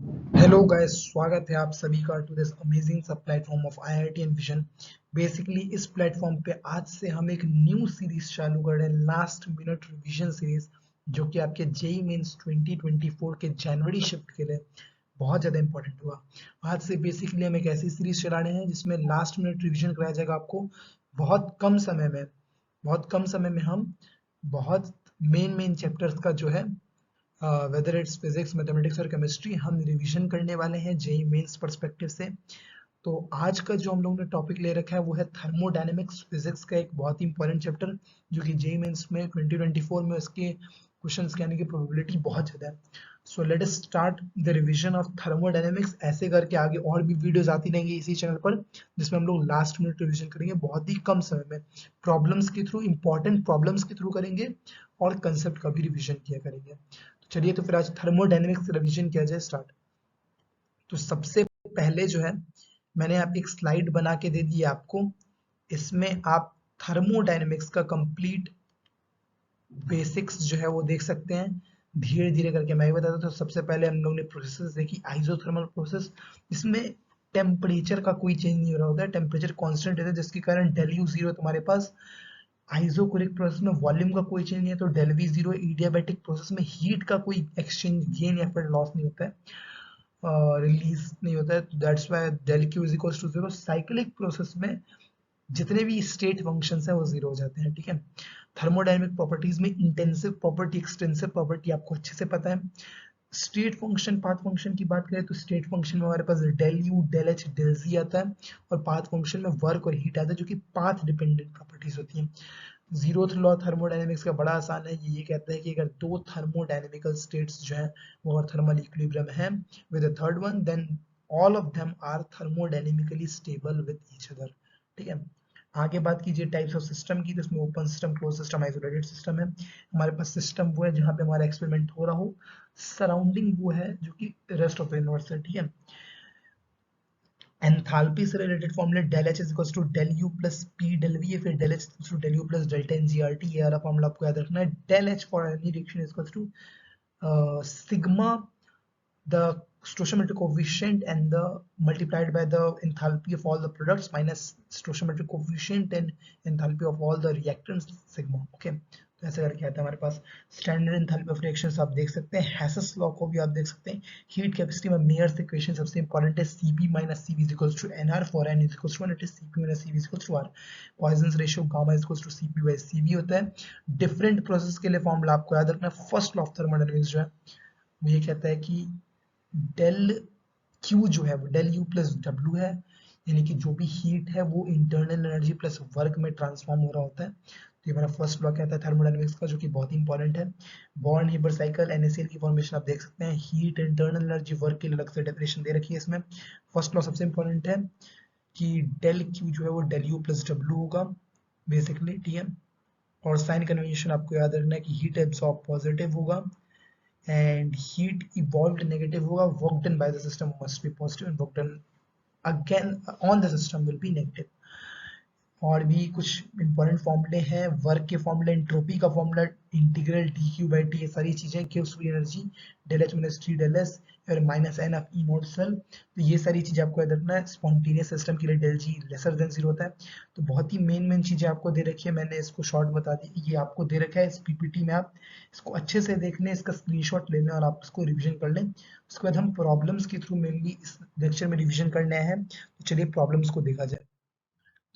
Hello guys, स्वागत है आप सभी का टू दिस अमेजिंग सब platform of IIT and vision. Basically इस प्लेटफॉर्म पे आज से हम एक न्यू सीरीज चालू कर रहे हैं, लास्ट मिनट रिवीजन सीरीज, जो कि आपके जेई मेंस 2024 के जनवरी शिफ्ट के लिए बहुत ज़्यादा इंपॉर्टेंट हुआ। आज से बेसिकली हम एक ऐसी सीरीज चला रहे हैं जिसमें लास्ट मिनट रिवीजन कराया जाएगा आपको बहुत कम समय में। बहुत कम समय में हम बहुत मेन मेन चैप्टर्स का जो है, वेदर इट्स फिजिक्स, मैथमेटिक्स और केमिस्ट्री, हम रिवीजन करने वाले हैं जेई मेंस पर्सपेक्टिव से। तो आज का जो हम लोगों ने टॉपिक ले रखा है वो है थर्मोडायनेमिक्स फिजिक्स का एक बहुत ही इंपॉर्टेंट चैप्टर, जो कि जेई मेंस में 2024 में उसके क्वेश्चंस के आने की प्रोबेबिलिटी बहुत ज़्यादा है। So let us start the revision of thermodynamics. ऐसे करके आगे और भी वीडियोस आती रहेंगी इसी चैनल पर, जिसमें हम लोग लास्ट मिनट रिवीजन करेंगे बहुत ही कम समय में, प्रॉब्लम्स के थ्रू, इंपॉर्टेंट प्रॉब्लम्स के थ्रू करेंगे और कंसेप्ट का भी रिवीजन किया करेंगे। तो चलिए, तो फिर आज थर्मोडायनेमिक्स रिवीजन किया जाए स्टार्ट। तो सबसे पहले जो है, मैंने आप एक स्लाइड बना के दे दी है आपको। इसमें आप थर्मोडायनेमिक्स का कंप्लीट बेसिक्स जो है वो देख सकते हैं। धीरे धीरे करके मैं भी बताता हूँ। तो सबसे पहले हम लोग ने प्रोसेसेस देखी, आइसोथर्मल प्रोसेस, जिसमें टेम्परेचर का कोई चेंज नहीं हो रहा होता है, टेम्परेचर कांस्टेंट रहता है, जिसके कारण डेल यू जीरो तुम्हारे पास। आइसोकोरिक प्रोसेस में वॉल्यूम का कोई चेंज नहीं है, तो del V zero. Adiabatic process में हीट का कोई एक्सचेंज गेन या फिर लॉस नहीं होता है, रिलीज नहीं होता है, तो that's why del Q is equal to zero. Cyclic process में जितने भी स्टेट फंक्शंस हैं वो जीरो हो जाते हैं, ठीक है। थर्मोडायनेमिक प्रॉपर्टीज में इंटेंसिव प्रॉपर्टी, एक्सटेंसिव प्रॉपर्टी आपको अच्छे से पता है। स्टेट फंक्शन, पाथ फंक्शन की बात करें तो स्टेट फंक्शन में हमारे पास del U, del H, del G आता है, और पाथ फंक्शन में वर्क और हीट आता है, जो कि पाथ डिपेंडेंट प्रॉपर्टीज होती हैं। जीरोथ लॉ थर्मोडायनेमिक्स का बड़ा आसान है, ये कहता है कि अगर दो थर्मोडायनेमिकल स्टेट्स जो हैं वो थर्मल इक्विलिब्रियम है with a third one, then all of them are thermodynamically stable with each other, ठीक है। आगे बात कीजिए टाइप्स ऑफ सिस्टम की, तो इसमें open system, close system, isolated system है। हमारे पास सिस्टम वो है जहाँ पे हमारा एक्सपेरिमेंट हो रहा हो, सराउंडिंग वो है जो कि रेस्ट ऑफ द यूनिवर्स है, ठीक है। एंथैल्पी से related formula del H is equal to del U plus P del V है, फिर del H to del U plus delta N G R T. ये वाला फॉर्मूला आपको याद रखना है। Del H for any reaction is equal to sigma, the stoichiometric coefficient, and the multiplied by the enthalpy of all the products minus stoichiometric coefficient and enthalpy of all the reactants sigma, okay। तो ऐसे करके आता है हमारे पास। Standard enthalpy of reactions आप देख सकते हैं, हेसस लॉ को भी आप देख सकते हैं। हीट कैपेसिटी में मेयर्स इक्वेशन सबसे इंपॉर्टेंट है, Cp minus Cv is equal to Nr for N is equal to 1, it is Cp minus Cv is equal to R। Poisson's ratio gamma is equal to Cp by Cv होता है। Different process के लिए formula आपको याद रखना है। First law of thermodynamics जो है वो ये कहता है कि डेल क्यू जो है वो डेल यू प्लस डब्ल्यू है, यानी कि जो भी हीट है वो इंटरनल एनर्जी प्लस वर्क में ट्रांसफॉर्म हो रहा होता है। तो ये हमारा फर्स्ट लॉ कहता है थर्मोडायनेमिक्स का, जो कि बहुत ही इंपॉर्टेंट है। बॉर्न हीबर साइकिल, NaCl की फॉर्मेशन आप देख सकते हैं। हीट, इंटरनल एनर्जी, वर्क के लिए अलग से डेफिनेशन दे रखी है इसमें। फर्स्ट लॉ सबसे इंपॉर्टेंट है कि डेल क्यू जो है वो डेल यू प्लस डब्ल्यू होगा बेसिकली, ठीक है। और साइन कन्वेंशन आपको याद रखना है कि हीट एब्सॉर्ब पॉजिटिव होगा and heat evolved negative होगा, work done by the system must be positive and work done again on the system will be negative। और भी कुछ इंपॉर्टेंट फॉर्मूले हैं, वर्क के फॉर्मूले, एंट्रोपी का formula, integral D Q by T, ये सारी चीजें, gives free energy del H minus T del S और minus N of E naught cell. तो ये सारी चीजें आपको याद रखना है। स्पॉन्टेनियस सिस्टम के लिए डेल जी लेसर देन जीरो होता है। तो बहुत ही मेन मेन चीजें आपको दे रखी है, मैंने इसको शॉर्ट बता दी, ये आपको दे रखा है इस पीपीटी में। आप इसको अच्छे से देख लें, इसका स्क्रीनशॉट ले लें और आप इसको रिविजन कर लें। उसके बाद हम प्रॉब्लम्स के थ्रू मेनली इस लेक्चर में रिविजन करने आए हैं। तो चलिए प्रॉब्लम्स को देखा जाए।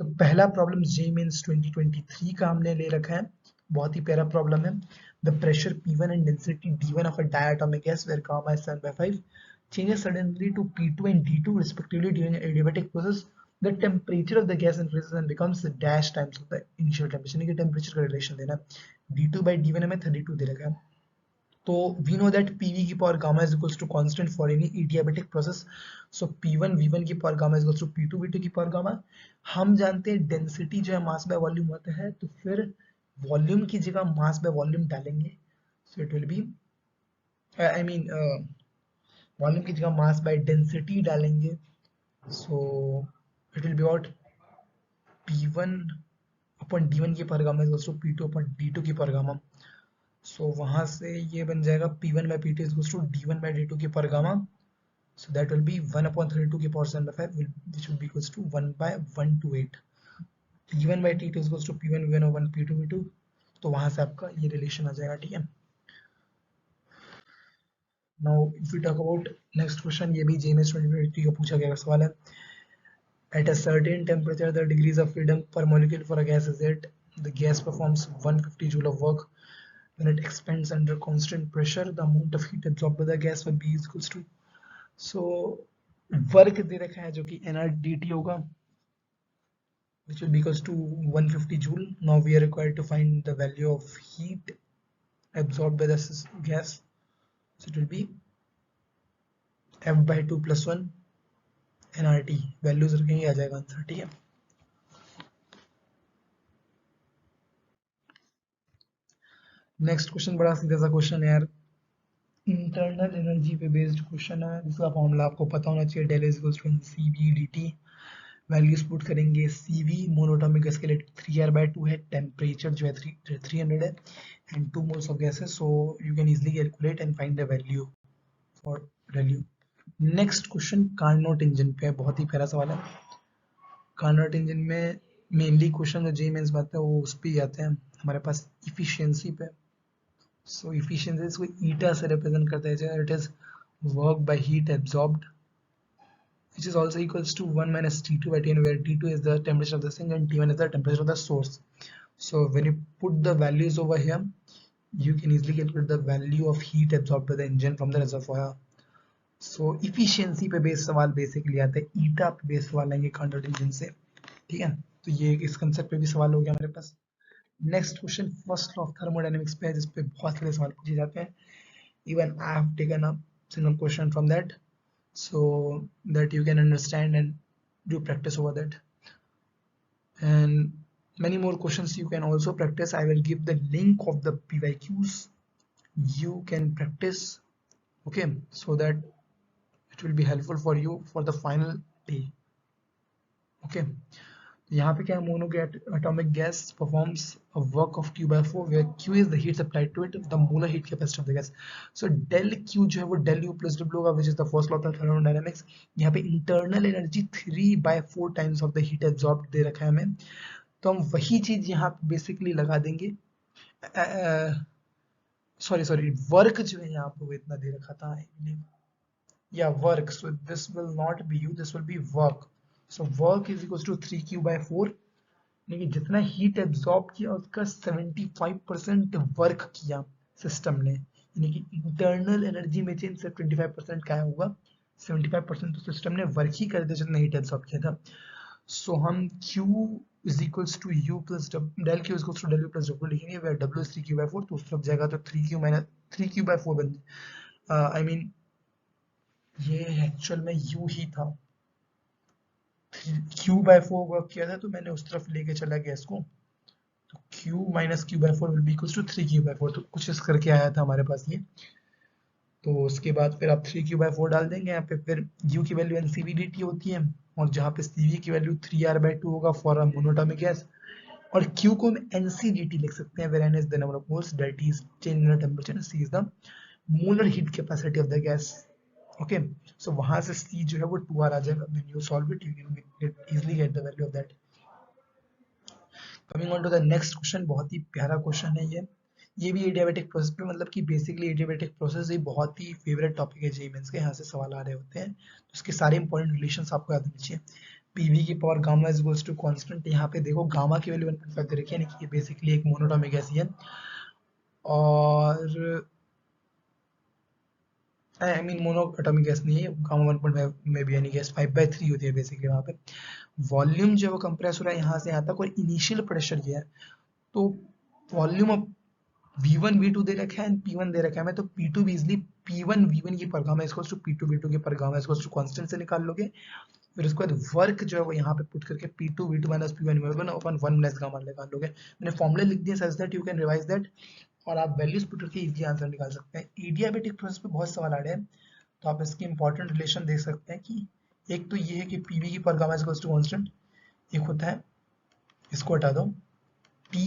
तो पहला प्रॉब्लम जे मीन्स 2023 का हमने ले रखा है, बहुत ही प्यारा प्रॉब्लम है। The pressure P1 and density D1 of a diatomic gas where gamma is 7/5 changes suddenly to P2 and D2 respectively during an adiabatic process. The temperature of the gas increases and becomes dash times of the initial temperature, यानी कि temperature का relation देना। D2 by D1 हमें 32 दे रखा है। तो we know that PV की power gamma is equals to constant for any adiabatic process, so P1 V1 की power gamma is equals to P2 V2 की पावर गामा। हम जानते हैं डेंसिटी जो है मास बाय वॉल्यूम होता है, तो फिर वॉल्यूम की जगह मास बाय वॉल्यूम डालेंगे, so it will be I mean volume की जगह मास बाय डेंसिटी डालेंगे, so it will be about P1 upon D1 की power gamma is equals to P2 upon D2 की पावर गामा। सो वहां से ये बन जाएगा P1 by P2 is to D1 by D2 की power gamma. so that will be 1/32 की power 7/5 which will be equals to 1/128. P1 by T2 is equals to P1 V1 over 1 P2 V2, तो वहां से आपका ये relation आ जाएगा, ठीक है। Now if we talk about next question, ये भी जेएमएस 2023 का पूछा गया सवाल है। At a certain temperature, the degrees of freedom per molecule for a gas is that the gas performs 150 joule of work. When it expands under constant pressure, the amount of heat absorbed by the gas will be equals to, so work दे रखा है जो कि nRT होगा, which will be equals to 150 joule. Now we are required to find the value of heat absorbed by the gas, so it will be F by 2 plus 1 nRT. Values रखेंगे, आ जाएगा answer, ठीक है। Next question बड़ा सीधा सा question है यार, internal energy पे बेस्ड क्वेश्चन है, जिसका फॉर्मूला आपको पता होना चाहिए, del is equals to Cv dt। Values put करेंगे, Cv मोनोटॉमिक गैस के लिए 3R/2 है, टेम्परेचर जो है 300 है, एंड 2 मोल्स ऑफ गैस है, so you can easily calculate and find the value for value. Next question Carnot engine पे है, बहुत ही प्यारा सवाल है। कार्नोट इंजन में मेनली क्वेश्चन जो जेईई में आता है वो उस पे ही आते हैं हमारे पास, इफिशियंसी पे। So efficiency इसको eta से represent करते हैं, it is work by heat absorbed, which is also equals to 1 minus T2 by Tn, where T2 is the temperature of the sink and T1 is the temperature of the source. So when you put the values over here, you can easily calculate the value of heat absorbed by the engine from the reservoir. So efficiency पे base सवाल basically आते हैं, eta पे base सवाल आएंगे Carnot engine से, ठीक है। तो ये इस कंसेप्ट पे भी सवाल हो गया हमारे पास। Next question first law of thermodynamics पे है, जिस पे बहुत सारे सवाल पूछे जाते हैं। Even I have taken a single question from that, so that you can understand and do practice over that, and many more questions you can also practice. I will give the link of the PYQs, you can practice, okay, so that it will be helpful for you for the final day, okay। यहाँ पे क्या है, mono atomic gas performs a work of Q/4 where Q is the heat supplied to it, the molar heat capacity of the gas. So del Q जो है वो del U plus W होगा, which is the first law of thermodynamics। यहाँ पे internal energy 3/4 times of the heat absorbed दे रखा है हमें, तो हम वही चीज यहाँ पे बेसिकली लगा देंगे। सॉरी वर्क जो है यहाँ पे वो इतना दे रखा था, या work, so this will not be U, this will be work। So work is equals to 3Q/4, यानी कि जितना हीट एब्जॉर्ब किया उसका 75% वर्क किया सिस्टम ने, यानी कि इंटरनल एनर्जी में चेंज सिर्फ 25% का होगा, 75% तो सिस्टम ने वर्क ही कर दिया जितना हीट एब्जॉर्ब किया था। सो हम Q is equals to U plus del Q is equals to del U plus W लिखेंगे, where W is 3Q/4, तो उस तरफ जाएगा तो 3Q/4 बन, आई मीन ये एक्चुअल में U ही था, Q/4 वर्क किया था तो मैंने उस तरफ लेके चला गया इसको, तो Q minus Q/4 will be equals to 3Q/4, तो कुछ इस करके आया था हमारे पास ये। तो उसके बाद फिर आप 3Q/4 डाल देंगे यहाँ पे, फिर U की वैल्यू NCV dt होती है, और जहाँ पे CV की वैल्यू 3R/2 होगा फॉर अ मोनोटॉमिक गैस, और Q को हम NC dt लिख सकते हैं, where N is the number of moles, that is change in temperature, and C is the molar heat capacity of the gas, okay। So वहां से C जो है वो 2R आ जाएगा, when you solve it you can easily get the value of that। Coming on to the next question, बहुत ही प्यारा question है ये भी एडियाबैटिक प्रोसेस पे, मतलब कि बेसिकली एडियाबैटिक प्रोसेस ये बहुत ही फेवरेट टॉपिक है जेईई मेंस के, यहाँ से सवाल आ रहे होते हैं, तो इसके सारे इंपॉर्टेंट रिलेशंस आपको याद होने चाहिए। पीवी की power gamma is equals to constant, यहाँ पे देखो गामा की वैल्यू 1.5 दे रखी है, यानी कि ये बेसिकली एक मोनोटॉमिक गैस है, और I mean mono atomic gas नहीं है, गामा 1.5 में भी यानी गैस 5/3 होती है बेसिकली वहाँ पे। वॉल्यूम जो है वो कंप्रेस हो रहा है यहाँ से यहाँ तक, और इनिशियल प्रेशर ये है, तो वॉल्यूम ऑफ V1 V2 दे रखा है, P1 दे रखा है, मैं तो P2 भी इजिली P1 V1 की पर gamma equals to P2 V2 की पर गामा इक्वल्स टू कांस्टेंट से निकाल लोगे, फिर उसके बाद वर्क जो है वो यहाँ पे पुट करके P2 V2 minus P1 V1 अपन 1 माइनस गामा निकाल लोगे। मैंने फॉर्मूले लिख दिए such that you can revise that, और आप वैल्यूज पुट करके इजीली आंसर निकाल सकते हैं। एडियाबैटिक प्रोसेस पे बहुत सवाल आ रहे हैं, तो आप इसके इंपॉर्टेंट रिलेशन देख सकते हैं कि एक तो ये है कि PV की पर गामा इक्वल्स टू कांस्टेंट, एक होता है, इसको हटा दो, P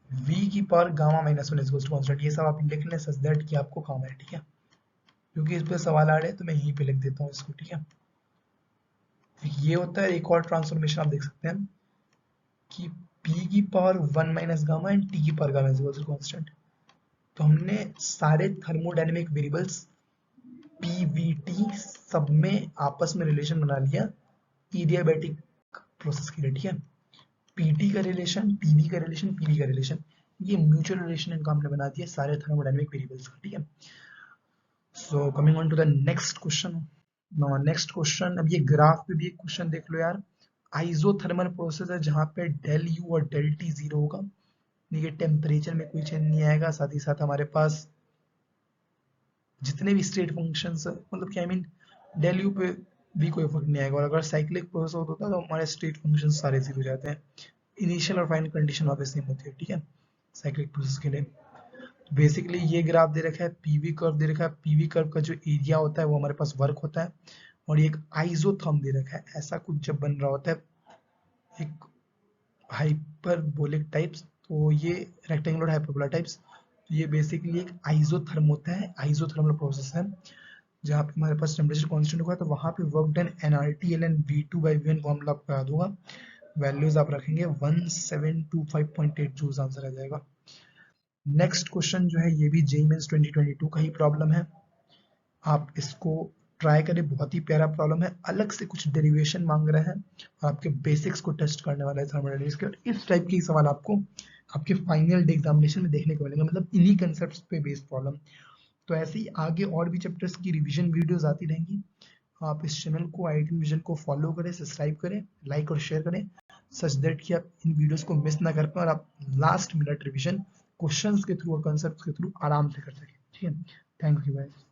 V की power gamma minus 1 is to constant, ये सब आप लिख लें सच दैट कि आपको काम है, ठीक है। क्योंकि इस पे सवाल आ रहे हैं तो मैं यहीं पे लिख देता हूँ इसको, ठीक है। ये होता है एक और ट्रांसफॉर्मेशन, आप देख सकते हैं कि p की power 1 minus gamma and t की power gamma is equal to constant. तो हमने सारे थर्मोडायनेमिक वेरिएबल्स pvt सब में आपस में रिलेशन बना लिया एडियाबैटिक प्रोसेस के लिए, ठीक है। pt का रिलेशन, pv का रिलेशन, pv का रिलेशन, ये म्यूचुअल रिलेशन इनका हमने बना दिया सारे थर्मोडायनेमिक वेरिएबल्स का, ठीक है। So coming on to the next question. Next question, अब ये ग्राफ पे भी एक क्वेश्चन देख लो यार। आइसोथर्मल प्रोसेस है जहाँ पे डेल यू और डेल टी जीरो होगा, देखिए टेम्परेचर में कोई चेंज नहीं आएगा, साथ ही साथ हमारे पास जितने भी स्टेट फंक्शंस, मतलब क्या आई मीन डेल यू पे भी कोई फर्क नहीं आएगा, और अगर साइक्लिक प्रोसेस होता है तो हमारे स्टेट फंक्शन सारे जीरो हो जाते हैं, इनिशियल और फाइनल कंडीशन वहाँ पे सेम होती है, ठीक है, साइक्लिक प्रोसेस के लिए। बेसिकली ये ग्राफ दे रखा है, पीवी कर्व दे रखा है, पीवी कर्व का जो एरिया होता है वो हमारे पास वर्क होता है, और ये एक आइसोथर्म दे रखा है, ऐसा कुछ जब बन रहा होता है एक हाइपरबोलिक टाइप्स, तो ये रेक्टेंगुलर हाइपरबोला टाइप्स, तो ये बेसिकली एक आइसोथर्म होता है, आइसोथर्मल प्रोसेस है जहाँ पे हमारे पास टेम्परेचर कांस्टेंट होगा, तो वहाँ पे work done NRT L N V2 by V formula आपको याद होगा, वैल्यूज आप रखेंगे 1725.8 जूल्स, आंसर आ जाएगा। नेक्स्ट क्वेश्चन जो है ये भी जेईई मेंस 2022 का ही प्रॉब्लम है, आप इसको ट्राई करें, बहुत ही प्यारा प्रॉब्लम है, अलग से कुछ डेरिवेशन मांग रहे हैं और आपके बेसिक्स को टेस्ट करने वाला है थर्मोडायनामिक्स के, और इस टाइप के सवाल आपको आपके फाइनल डे एग्जामिनेशन में देखने को मिलेंगे, मतलब इन्हीं कंसेप्ट पे बेस्ड प्रॉब्लम। तो ऐसे ही आगे और भी चैप्टर्स की रिवीजन वीडियोस आती रहेंगी, आप इस चैनल को आई.टी विजन को फॉलो करें, सब्सक्राइब करें, लाइक और शेयर करें, सच दैट कि आप इन वीडियोस को मिस ना कर पाए और आप लास्ट मिनट रिवीजन क्वेश्चंस के थ्रू और कंसेप्ट के थ्रू आराम से कर सकें, ठीक है। Thank you guys.